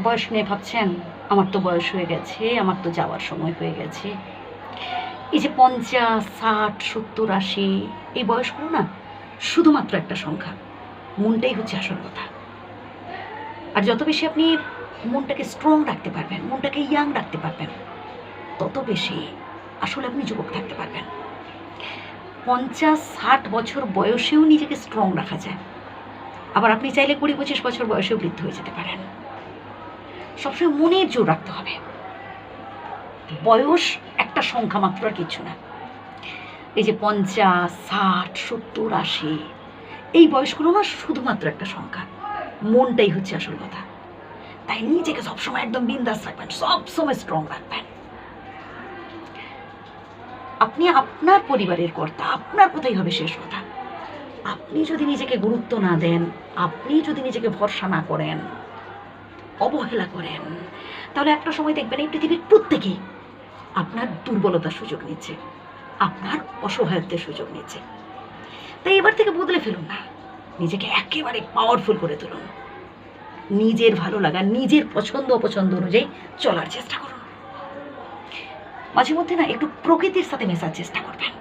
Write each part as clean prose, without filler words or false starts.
বয়স নিয়ে ভাবছেন আমার তো বয়স হয়ে গেছে, আমার তো যাওয়ার সময় হয়ে গেছে। এই যে ৫০, ৬০, ৭০, ৮০ এই বয়সগুলো না শুধুমাত্র একটা সংখ্যা। মনটাই হচ্ছে আসল কথা। আর যত বেশি আপনি মনটাকে স্ট্রং রাখতে পারবেন, মনটাকে ইয়াং রাখতে পারবেন, তত বেশি আসলে আপনি যুবক থাকতে পারবেন। ৫০, ৬০ বছর বয়সেও নিজেকে স্ট্রং রাখা যায়। আবার আপনি চাইলে ২০, ২৫ বছর বয়সেও বৃদ্ধ হয়ে যেতে পারেন। সবসময় মনের জোর রাখতে হবে। বয়স একটা সংখ্যা মাত্র, আর কিছু না। এই যে ৫০, ৬০, ৭০, ৮০ এই বয়সগুলো না শুধুমাত্র একটা সংখ্যা। মনটাই হচ্ছে আসল কথা। তাই নিজেকে সবসময় একদম বিন্দাস রাখবেন, সবসময় স্ট্রং রাখবেন। আপনি আপনার পরিবারের কর্তা, আপনার কথাই হবে শেষ কথা। আপনি যদি নিজেকে গুরুত্ব না দেন, আপনি যদি নিজেকে ভরসা না করেন, অবহেলা করেন, তাহলে একটা সময় দেখবেন এই পৃথিবীর প্রত্যেকেই আপনার দুর্বলতার সুযোগ নিচ্ছে, আপনার অসহায়ত্বের সুযোগ নিচ্ছে। তাই এবার থেকে বদলে ফেলুন না, নিজেকে একেবারে পাওয়ারফুল করে তুলুন। নিজের ভালো লাগা, নিজের পছন্দ অপছন্দ অনুযায়ী চলার চেষ্টা করুন। মাঝে মধ্যে না একটু প্রকৃতির সাথে মেশার চেষ্টা করবেন।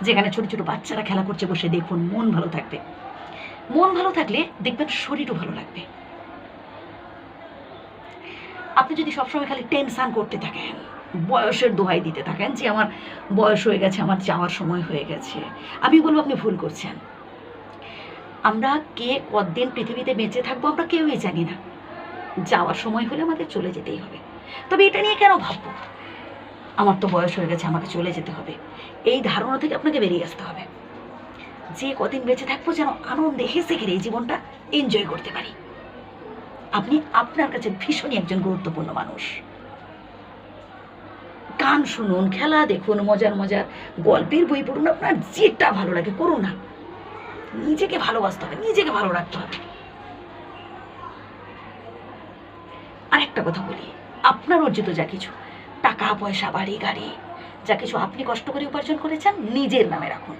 যেখানে ছোট ছোট বাচ্চারা খেলা করছে বসে দেখুন, মন ভালো থাকবে। মন ভালো থাকলে দেখবেন শরীরও ভালো লাগবে। আপনি যদি সবসময় খালি টেনশন করতে থাকেন, বয়সের দোহাই দিতে থাকেন যে আমার বয়স হয়ে গেছে, আমার যাওয়ার সময় হয়ে গেছে, আমি বলবো আপনি ভুল করছেন। আমরা কে কতদিন পৃথিবীতে বেঁচে থাকবো আমরা কেউই জানি না। যাওয়ার সময় হলে আমাদের চলে যেতেই হবে। তবে এটা নিয়ে কেন ভাববো আমার তো বয়স হয়ে গেছে, আমাকে চলে যেতে হবে? এই ধারণা থেকে আপনাকে বেরিয়ে আসতে হবে। যে কদিন বেঁচে থাকবো যেন আনন্দে হেসে খেলে এই জীবনটা এনজয় করতে পারি। আপনি আপনার কাছে ভীষণই একজন গুরুত্বপূর্ণ মানুষ। গান শুনুন, খেলা দেখুন, মজার মজার গল্পের বই পড়ুন, আপনার যেটা ভালো লাগে করুন না। নিজেকে ভালোবাসতে হবে, নিজেকে ভালো রাখতে হবে। আর একটা কথা বলি, আপনার অর্জিত যা কিছু টাকা পয়সা, বাড়ি গাড়ি, যা কিছু আপনি কষ্ট করে উপার্জন করেছেন নিজের নামে রাখুন।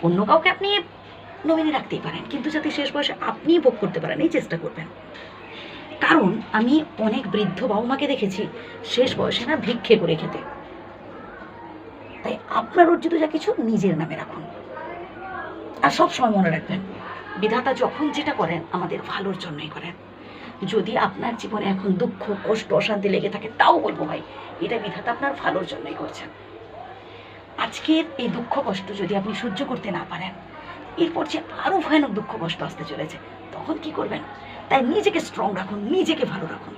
অন্য কাউকে আপনি নমিনি রাখতেই পারেন, কিন্তু যাতে শেষ বয়সে আপনি ভোগ করতে পারেন এই চেষ্টা করবেন। কারণ আমি অনেক বৃদ্ধ বাবা মাকে দেখেছি শেষ বয়সে না ভিক্ষে করে খেতে। তাই আপনার অর্জিত যা কিছু নিজের নামে রাখুন। আর সব সময় মনে রাখবেন, বিধাতা যখন যেটা করেন আমাদের ভালোর জন্যই করেন। যদি আপনার জীবনে এখন দুঃখ, কষ্ট, অশান্তি লেগে থাকে, তাও বলবো ভাই এটা বিধাতা আপনার ভালোর জন্যই করছেন। আজকের এই দুঃখ কষ্ট যদি আপনি সহ্য করতে না পারেন, এরপর যে আরো ভয়ানক দুঃখ কষ্ট আসতে চলেছে, তখন কি করবেন? তাই নিজেকে স্ট্রং রাখুন, নিজেকে ভালো রাখুন।